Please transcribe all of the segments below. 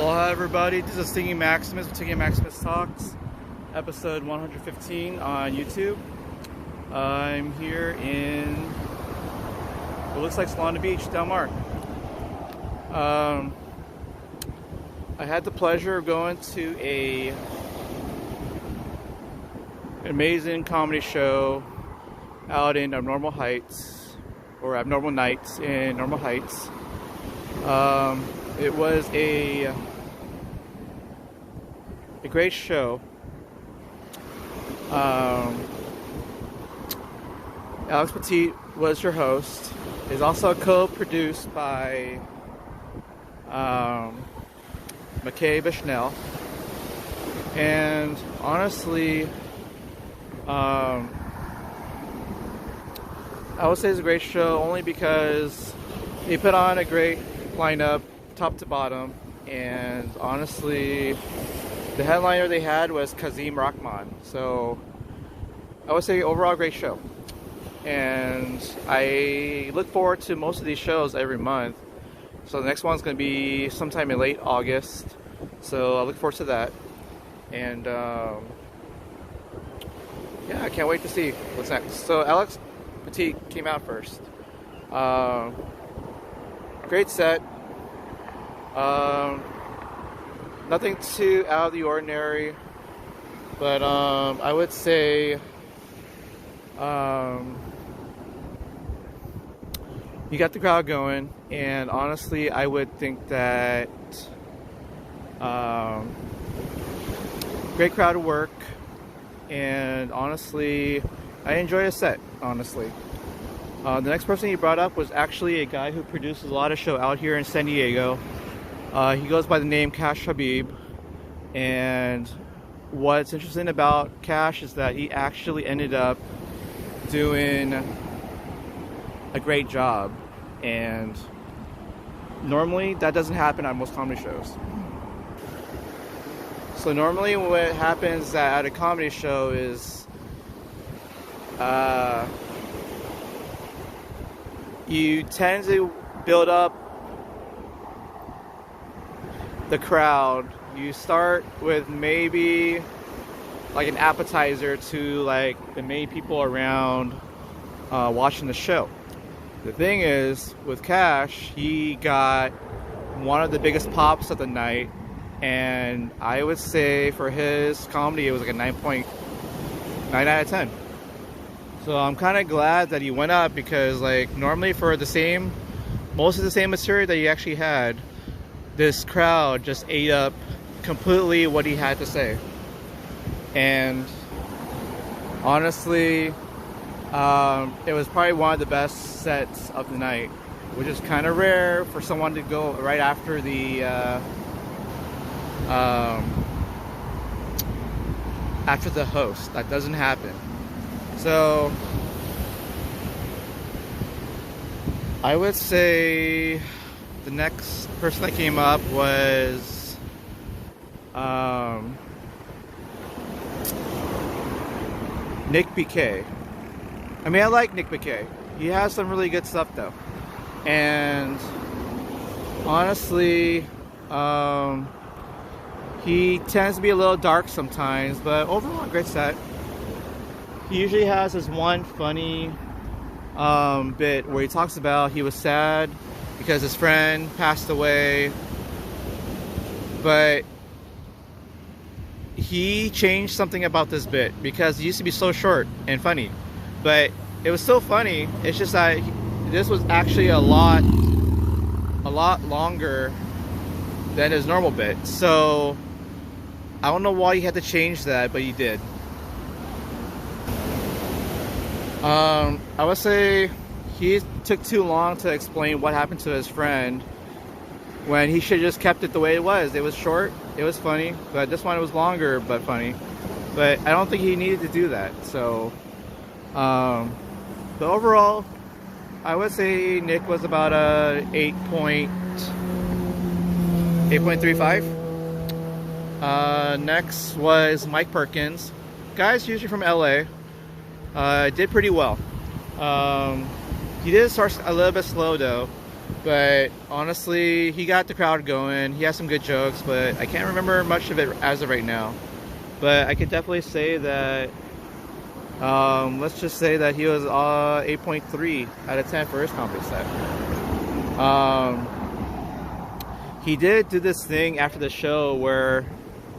Aloha everybody, this is Tiggy Maximus with Tiggy Maximus Talks, episode 115 on YouTube. I'm here in what looks like Solana Beach, Del Mar. I had the pleasure of going to an amazing comedy show out in Abnormal Heights, or Abnormal Nights in Normal Heights. It was a great show. Alex Petit was your host. It's also co-produced by McKay Bushnell. And honestly, I would say it's a great show only because they put on a great lineup, top to bottom, and honestly, the headliner they had was Kazeem Rahman. So I would say overall great show, and I look forward to most of these shows every month. So the next one's going to be sometime in late August, so I look forward to that. And yeah, I can't wait to see what's next. So Alex Petit came out first. Great set. Nothing too out of the ordinary, but I would say you got the crowd going, and honestly, I would think that great crowd of work, and honestly, I enjoy a set, honestly. The next person he brought up was actually a guy who produces a lot of show out here in San Diego. He goes by the name Cash Habib, and what's interesting about Cash is that he actually ended up doing a great job, and normally that doesn't happen on most comedy shows. So normally what happens at a comedy show is you tend to build up the crowd. You start with maybe like an appetizer to like the main people around watching the show. The thing is, with Cash, he got one of the biggest pops of the night, and I would say for his comedy it was like a 9.9 out of 10. So I'm kind of glad that he went up, because like normally for most of the same material that he actually had, this crowd just ate up completely what he had to say. And honestly, it was probably one of the best sets of the night, which is kind of rare for someone to go right after the host. That doesn't happen. So I would say the next person that came up was Nick BK. I mean, I like Nick BK. He has some really good stuff though, and honestly, he tends to be a little dark sometimes, but overall great set. He usually has this one funny bit where he talks about he was sad because his friend passed away, but he changed something about this bit because it used to be so short and funny, but it was so funny. It's just that this was actually a lot longer than his normal bit. So I don't know why he had to change that, but he did. I would say he took too long to explain what happened to his friend when he should have just kept it the way it was. It was short, it was funny, but this one was longer but funny. But I don't think he needed to do that. So, but overall, I would say Nick was about a 8.35. Next was Mike Perkins. Guy's usually from LA. Did pretty well. He did start a little bit slow though, But honestly, he got the crowd going. He has some good jokes, but I can't remember much of it as of right now. But I could definitely say that, let's just say that he was 8.3 out of 10 for his comedy set. He did do this thing after the show where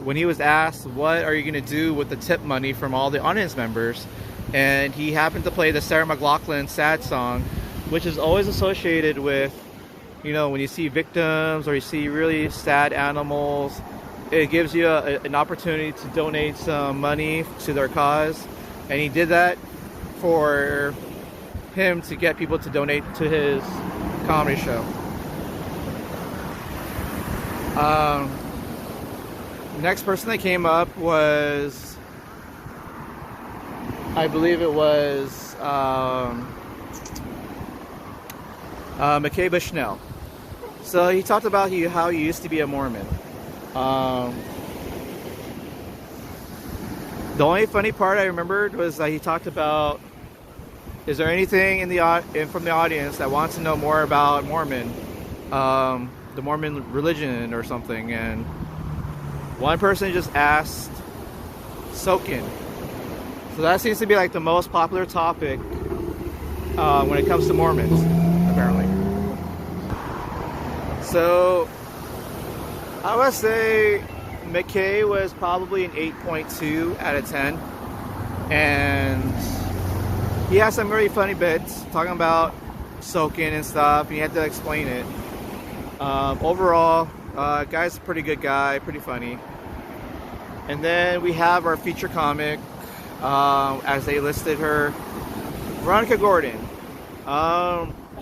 when he was asked, what are you going to do with the tip money from all the audience members? And he happened to play the Sarah McLachlan Sad Song, which is always associated with, you know, when you see victims or you see really sad animals, it gives you an opportunity to donate some money to their cause. And he did that for him to get people to donate to his comedy show. Next person that came up was, I believe it was McKay Bushnell. So he talked about how he used to be a Mormon. The only funny part I remembered was that he talked about, is there anything from the audience that wants to know more about Mormon, the Mormon religion or something? And one person just asked soaking. So that seems to be like the most popular topic when it comes to Mormons, apparently. So I would say McKay was probably an 8.2 out of 10. And he has some really funny bits talking about soaking and stuff, and he had to explain it. Overall, guy's a pretty good guy, pretty funny. And then we have our feature comic, as they listed her, Veronica Gordon.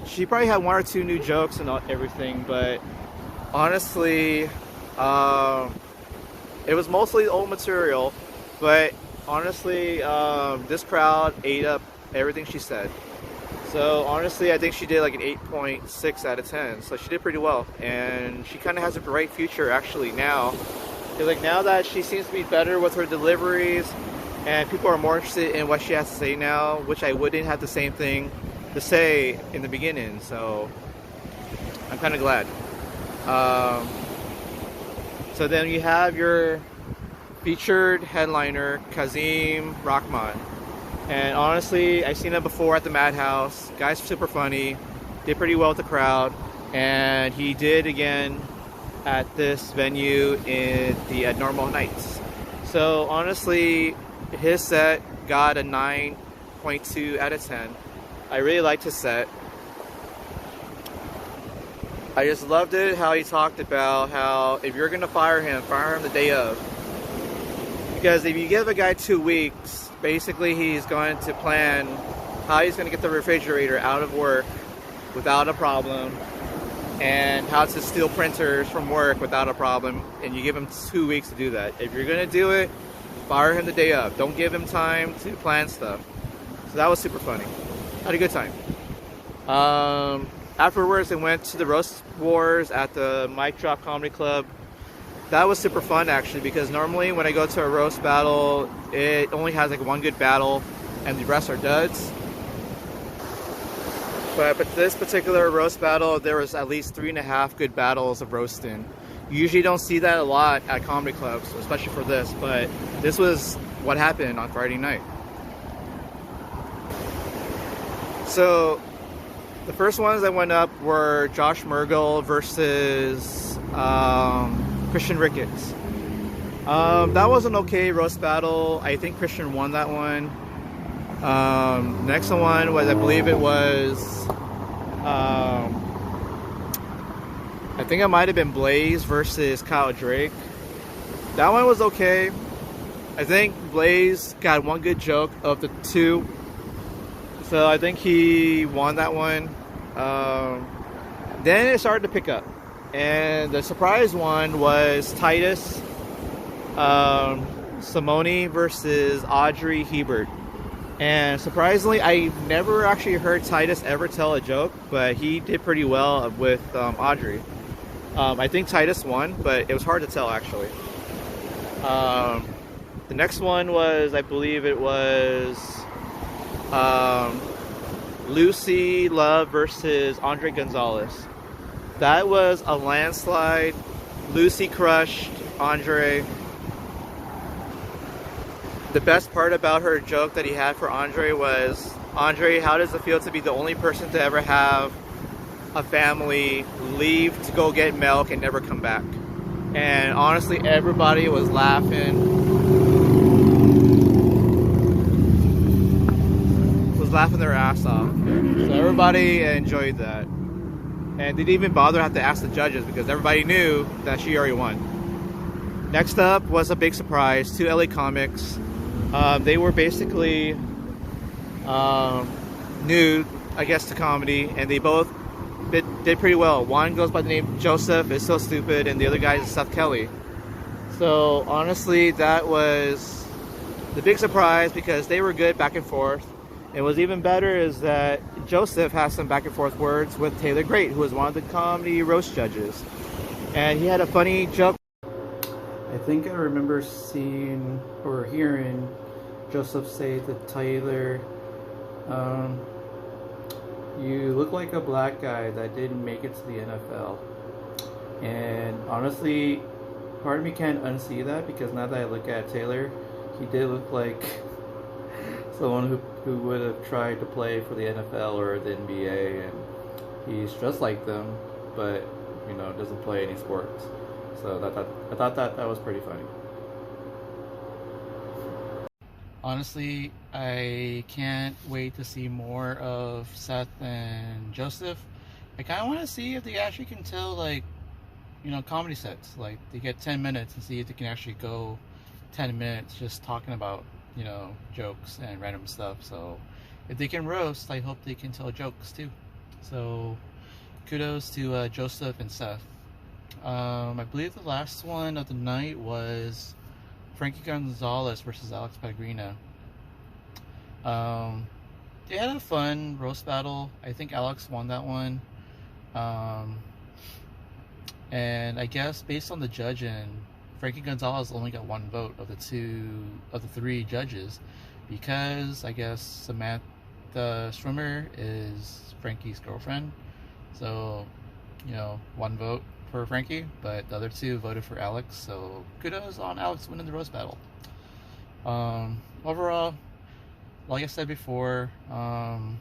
She probably had one or two new jokes and everything, but honestly, it was mostly old material. But honestly, this crowd ate up everything she said. So honestly, I think she did like an 8.6 out of 10. So she did pretty well, and she kind of has a bright future actually now. Because like now that she seems to be better with her deliveries, and people are more interested in what she has to say now, which I wouldn't have the same thing to say in the beginning. So I'm kind of glad. So then you have your featured headliner, Kazeem Rahman. And honestly, I've seen him before at the Madhouse. Guy's super funny, did pretty well with the crowd, and he did again at this venue at Normal Nights. So honestly, his set got a 9.2 out of 10. I really liked his set. I just loved it how he talked about how if you're gonna fire him the day of. Because if you give a guy 2 weeks, basically he's going to plan how he's going to get the refrigerator out of work without a problem, and how to steal printers from work without a problem, and you give him 2 weeks to do that. If you're going to do it, fire him the day of. Don't give him time to plan stuff. So that was super funny. Had a good time. Afterwards, I went to the Roast Wars at the Mic Drop Comedy Club. That was super fun actually, because normally when I go to a roast battle, it only has like one good battle and the rest are duds. But this particular roast battle, there was at least 3.5 good battles of roasting. You usually don't see that a lot at comedy clubs, especially for this, but this was what happened on Friday night. So the first ones that went up were Josh Mergel versus Christian Ricketts. That was an okay roast battle. I think Christian won that one. Next one was, I believe it was, I think it might have been Blaze versus Kyle Drake. That one was okay. I think Blaze got one good joke of the two, so I think he won that one. Then it started to pick up, and the surprise one was Titus Simone versus Audrey Hebert. And surprisingly, I never actually heard Titus ever tell a joke, but he did pretty well with Audrey. I think Titus won, but it was hard to tell actually. The next one was, I believe it was Lucy Love versus Andre Gonzalez. That was a landslide. Lucy crushed Andre. The best part about her joke that he had for Andre was, Andre, how does it feel to be the only person to ever have a family leave to go get milk and never come back? And honestly, everybody was laughing. Laughing their ass off. So everybody enjoyed that. And they didn't even bother to have to ask the judges because everybody knew that she already won. Next up was a big surprise, 2 LA Comics. They were basically new, I guess, to comedy, and they both did pretty well. One goes by the name Joseph, is so stupid, and the other guy is Seth Kelly. So honestly, that was the big surprise because they were good back and forth. And what's even better is that Joseph has some back and forth words with Taylor Great, who was one of the comedy roast judges. And he had a funny joke. I think I remember seeing or hearing Joseph say to Taylor, you look like a black guy that didn't make it to the NFL. And honestly, part of me can't unsee that because now that I look at Taylor, he did look like someone who would have tried to play for the NFL or the NBA, and he's just like them, but you know, doesn't play any sports. So I thought that was pretty funny. Honestly, I can't wait to see more of Seth and Joseph. I kind of want to see if they actually can tell, like, you know, comedy sets. Like, they get 10 minutes and see if they can actually go 10 minutes just talking about, you know, jokes and random stuff. So if they can roast, I hope they can tell jokes too. So kudos to Joseph and Seth. I believe the last one of the night was Frankie Gonzalez versus Alex Pellegrino. They had a fun roast battle. I think Alex won that one. And I guess based on the judging, Frankie Gonzalez only got 1 vote of the 3 judges, because I guess Samantha Strimmer is Frankie's girlfriend. So, you know, 1 vote for Frankie, but the other 2 voted for Alex. So kudos on Alex winning the roast battle. Overall, like I said before, normally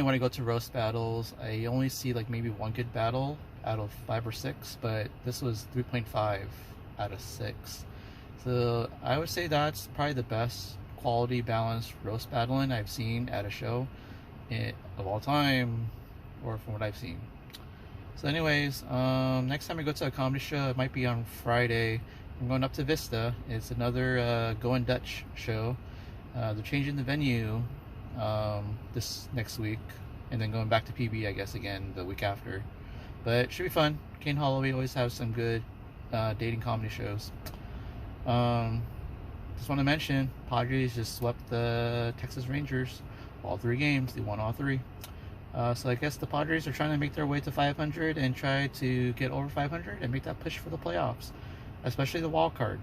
when I go to roast battles, I only see like maybe 1 good battle out of 5 or 6, but this was 3.5 out of 6. So I would say that's probably the best quality balanced roast battling I've seen at a show of all time, or from what I've seen. So anyways, next time I go to a comedy show, it might be on Friday. I'm going up to Vista. It's another Going Dutch show. They're changing the venue this next week, and then going back to PB, I guess, again the week after. But it should be fun. Kane Holloway always has some good dating comedy shows. Just want to mention, Padres just swept the Texas Rangers. All 3 games, they won all 3. So I guess the Padres are trying to make their way to 500 and try to get over 500 and make that push for the playoffs, especially the wild card.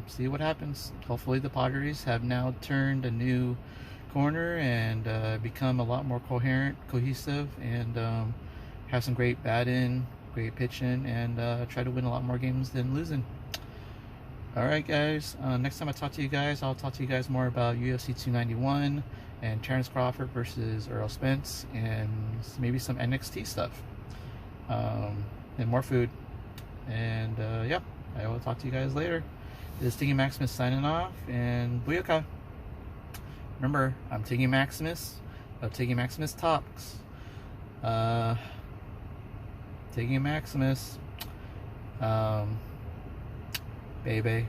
See what happens. Hopefully the Padres have now turned a new corner and become a lot more cohesive, and have some great batting, great pitching, and try to win a lot more games than losing. Alright guys, next time I talk to you guys, I'll talk to you guys more about UFC 291 and Terrence Crawford versus Errol Spence, and maybe some NXT stuff, and more food. And yeah, I will talk to you guys later. This is Tiggy Maximus signing off, and booyaka. Remember, I'm Tiggy Maximus of Tiggy Maximus Talks. Tiggy Maximus, baby.